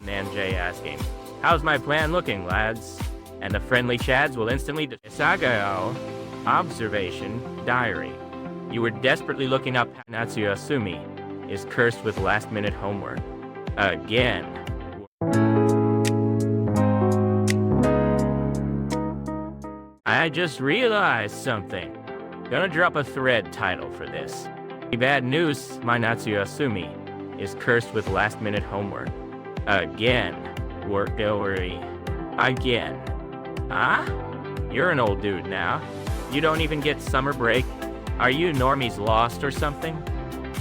Nanjay asking, "How's my plan looking, lads?" And the friendly Chads will instantly Sagao. Observation diary. You were desperately looking up Natsuyasumi is cursed with last-minute homework. Again. I just realized something. Gonna drop a thread title for this. Bad news, my Natsuyasumi is cursed with last-minute homework. Again. Worry. Again. Huh? You're an old dude now. You don't even get summer break. Are you normies lost or something?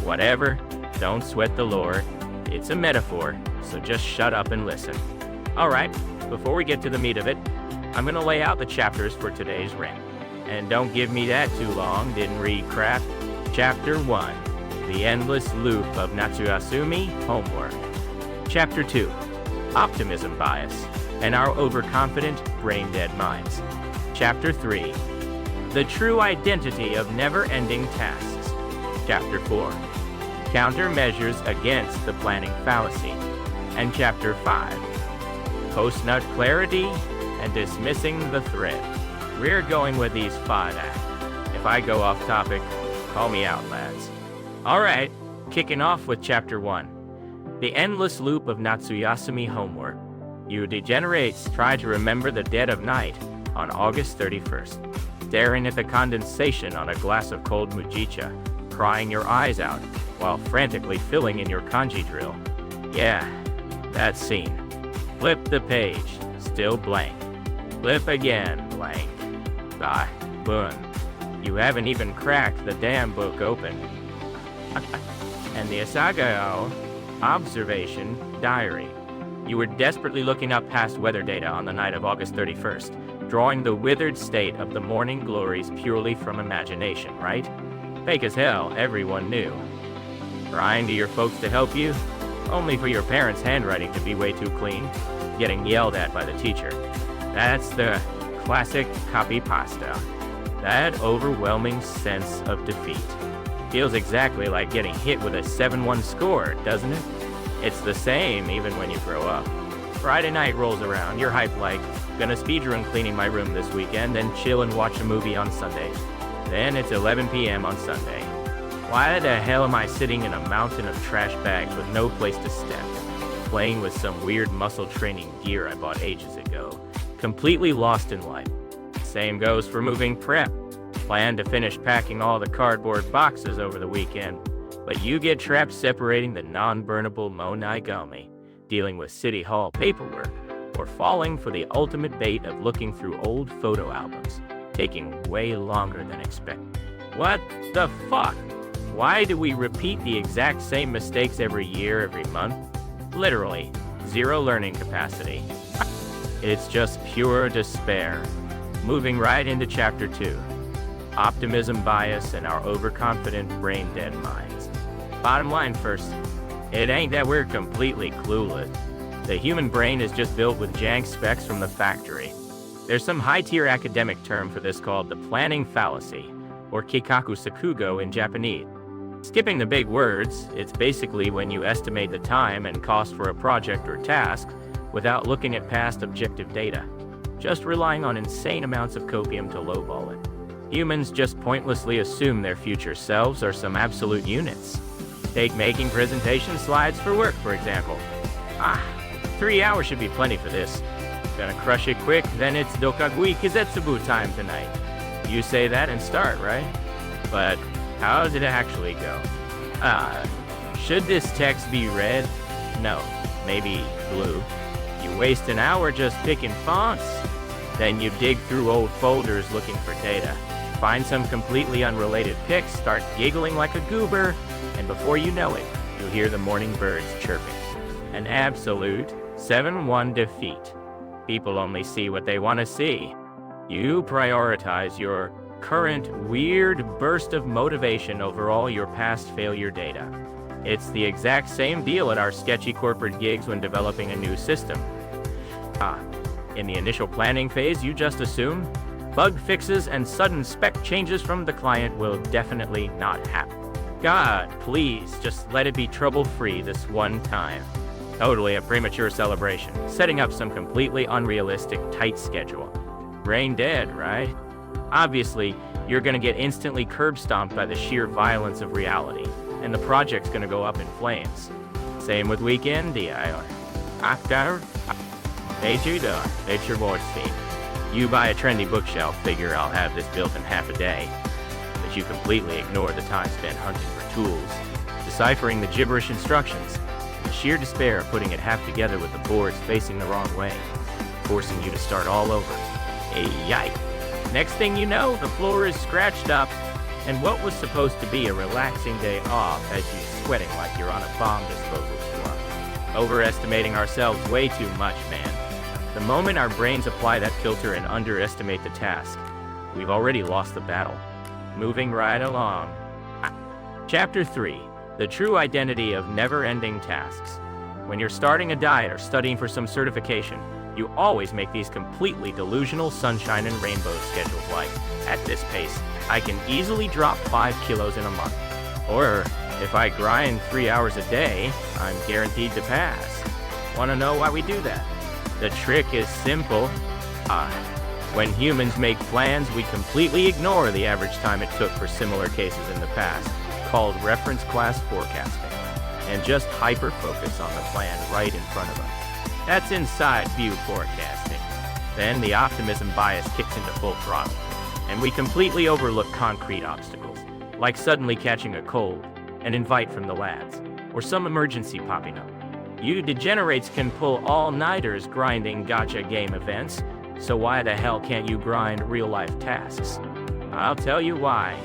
Whatever. Don't sweat the lore. It's a metaphor, so just shut up and listen. Alright, before we get to the meat of it, I'm gonna lay out the chapters for today's rant. And don't give me that too long, didn't read crap. Chapter 1, The Endless Loop of Natsuyasumi Homework. Chapter 2, Optimism Bias and Our Overconfident, Brain-Dead Minds. Chapter 3, The True Identity of Never-Ending Tasks. Chapter 4, Countermeasures Against the Planning Fallacy. And Chapter 5, Post-Nut Clarity and Dismissing the Thread. We're going with these 5 acts. If I go off topic, call me out, lads. Alright, kicking off with Chapter 1. The Endless Loop of Natsuyasumi Homework. You degenerates try to remember the dead of night on August 31st, staring at the condensation on a glass of cold mujicha, crying your eyes out while frantically filling in your kanji drill. Yeah, that scene. Flip the page, still blank. Flip again, blank. Ah, boom. You haven't even cracked the damn book open. And the Asagao Observation Diary. You were desperately looking up past weather data on the night of August 31st, drawing the withered state of the morning glories purely from imagination, right? Fake as hell, everyone knew. Crying to your folks to help you, only for your parents' handwriting to be way too clean, getting yelled at by the teacher. That's the classic copy pasta. That overwhelming sense of defeat. Feels exactly like getting hit with a 7-1 score, doesn't it? It's the same even when you grow up. Friday night rolls around, you're hyped like, gonna speedrun cleaning my room this weekend, then chill and watch a movie on Sunday. Then it's 11 p.m. on Sunday. Why the hell am I sitting in a mountain of trash bags with no place to step? Playing with some weird muscle training gear I bought ages ago. Completely lost in life. Same goes for moving prep. Plan to finish packing all the cardboard boxes over the weekend, but you get trapped separating the non-burnable monaigami, dealing with City Hall paperwork, or falling for the ultimate bait of looking through old photo albums, taking way longer than expected. What the fuck? Why do we repeat the exact same mistakes every year, every month? Literally, zero learning capacity. It's just pure despair. Moving right into Chapter 2. Optimism Bias and Our Overconfident, Brain-Dead Minds. Bottom line first, it ain't that we're completely clueless. The human brain is just built with jank specs from the factory. There's some high-tier academic term for this called the Planning Fallacy, or Kikaku Sakugo in Japanese. Skipping the big words, it's basically when you estimate the time and cost for a project or task without looking at past objective data, just relying on insane amounts of copium to lowball it. Humans just pointlessly assume their future selves are some absolute units. Take making presentation slides for work, for example. 3 hours should be plenty for this. Gonna crush it quick, then it's Dokagui Kizetsubu time tonight. You say that and start, right? But how does it actually go? Should this text be red? No, maybe blue. You waste an hour just picking fonts. Then you dig through old folders looking for data. Find some completely unrelated pics, start giggling like a goober, and before you know it, you'll hear the morning birds chirping. An absolute 7-1 defeat. People only see what they want to see. You prioritize your current weird burst of motivation over all your past failure data. It's the exact same deal at our sketchy corporate gigs when developing a new system. In the initial planning phase, you just assume bug fixes and sudden spec changes from the client will definitely not happen. God, please, just let it be trouble-free this one time. Totally a premature celebration, setting up some completely unrealistic, tight schedule. Brain dead, right? Obviously, you're gonna get instantly curb stomped by the sheer violence of reality, and the project's gonna go up in flames. Same with weekend DIR. Actor, it's your voice feed. You buy a trendy bookshelf, figure I'll have this built in half a day. But you completely ignore the time spent hunting for tools, deciphering the gibberish instructions, the sheer despair of putting it half together with the boards facing the wrong way, forcing you to start all over. Yikes. Next thing you know, the floor is scratched up, and what was supposed to be a relaxing day off has you sweating like you're on a bomb disposal squad. Overestimating ourselves way too much, man. The moment our brains apply that filter and underestimate the task, we've already lost the battle. Moving right along. Chapter 3. The True Identity of Never-Ending Tasks. When you're starting a diet or studying for some certification, you always make these completely delusional sunshine and rainbow schedules like, at this pace, I can easily drop 5 kilos in a month. Or, if I grind 3 hours a day, I'm guaranteed to pass. Want to know why we do that? The trick is simple. When humans make plans, we completely ignore the average time it took for similar cases in the past, called reference class forecasting, and just hyper-focus on the plan right in front of us. That's inside view forecasting. Then the optimism bias kicks into full throttle, and we completely overlook concrete obstacles, like suddenly catching a cold, an invite from the lads, or some emergency popping up. You degenerates can pull all-nighters grinding gotcha game events, so why the hell can't you grind real-life tasks? I'll tell you why.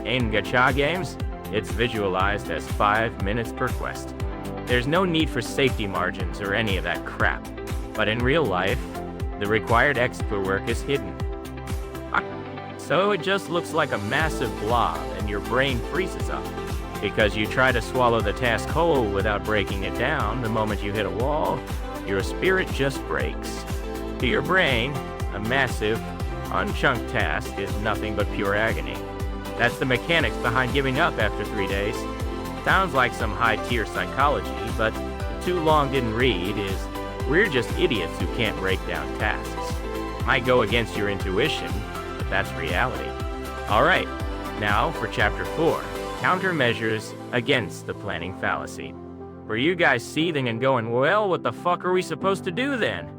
In gacha games, it's visualized as 5 minutes per quest. There's no need for safety margins or any of that crap. But in real life, the required expert work is hidden. So it just looks like a massive blob and your brain freezes up. Because you try to swallow the task whole without breaking it down, the moment you hit a wall, your spirit just breaks. To your brain, a massive, unchunked task is nothing but pure agony. That's the mechanics behind giving up after 3 days. Sounds like some high-tier psychology, but the too long didn't read is we're just idiots who can't break down tasks. Might go against your intuition, but that's reality. Alright, now for Chapter 4. Countermeasures against the planning fallacy. For you guys seething and going, well, what the fuck are we supposed to do then?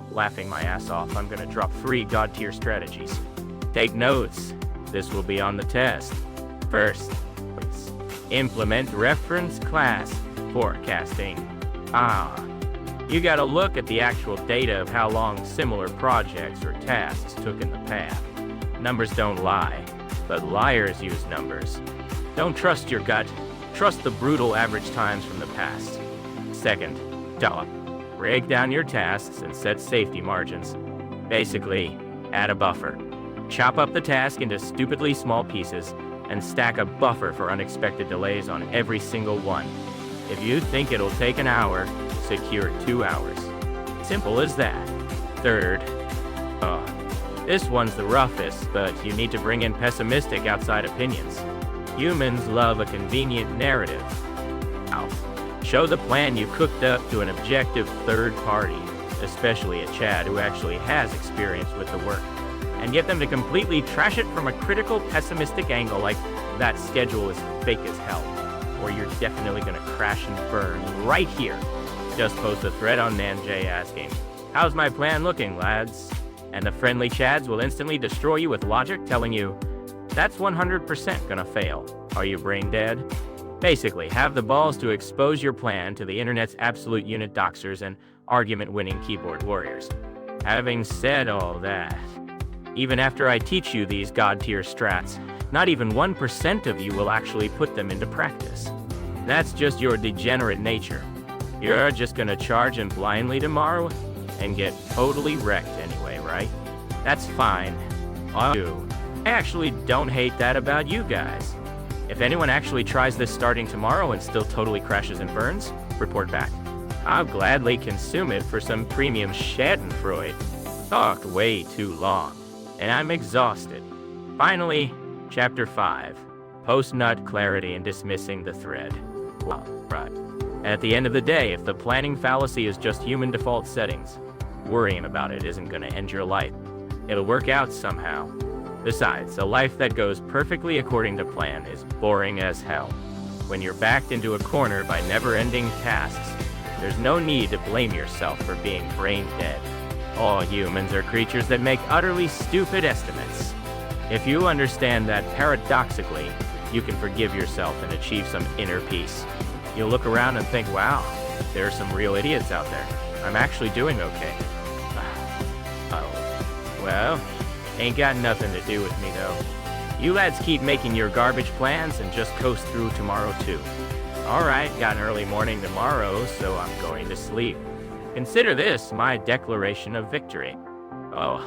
Laughing my ass off, I'm gonna drop 3 god-tier strategies. Take notes. This will be on the test. First, implement reference class forecasting. You gotta look at the actual data of how long similar projects or tasks took in the past. Numbers don't lie, but liars use numbers. Don't trust your gut, trust the brutal average times from the past. Second, break down your tasks and set safety margins. Basically, add a buffer. Chop up the task into stupidly small pieces and stack a buffer for unexpected delays on every single one. If you think it'll take an hour, secure 2 hours. Simple as that. Third, this one's the roughest, but you need to bring in pessimistic outside opinions. Humans love a convenient narrative. Show the plan you cooked up to an objective third party, especially a Chad who actually has experience with the work, and get them to completely trash it from a critical, pessimistic angle like that schedule is fake as hell, or you're definitely gonna crash and burn right here. Just post a thread on NanJ asking, how's my plan looking, lads? And the friendly Chads will instantly destroy you with logic telling you, that's 100% gonna fail. Are you brain dead? Basically, have the balls to expose your plan to the internet's absolute unit doxers and argument-winning keyboard warriors. Having said all that, even after I teach you these god-tier strats, not even 1% of you will actually put them into practice. That's just your degenerate nature. You're just gonna charge in blindly tomorrow and get totally wrecked anyway, right? That's fine. I actually don't hate that about you guys. If anyone actually tries this starting tomorrow and still totally crashes and burns, report back. I'll gladly consume it for some premium schadenfreude. Talked way too long, and I'm exhausted. Finally, Chapter 5. Post-nut clarity and dismissing the thread. Right. At the end of the day, if the planning fallacy is just human default settings, worrying about it isn't going to end your life. It'll work out somehow. Besides, a life that goes perfectly according to plan is boring as hell. When you're backed into a corner by never-ending tasks, there's no need to blame yourself for being brain dead. All humans are creatures that make utterly stupid estimates. If you understand that paradoxically, you can forgive yourself and achieve some inner peace. You'll look around and think, wow, there are some real idiots out there. I'm actually doing okay. Oh, well, ain't got nothing to do with me though. You lads keep making your garbage plans and just coast through tomorrow too. Alright, got an early morning tomorrow, so I'm going to sleep. Consider this my declaration of victory. Oh,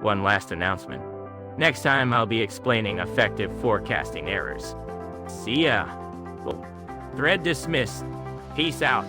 one last announcement. Next time I'll be explaining effective forecasting errors. See ya. Thread dismissed. Peace out.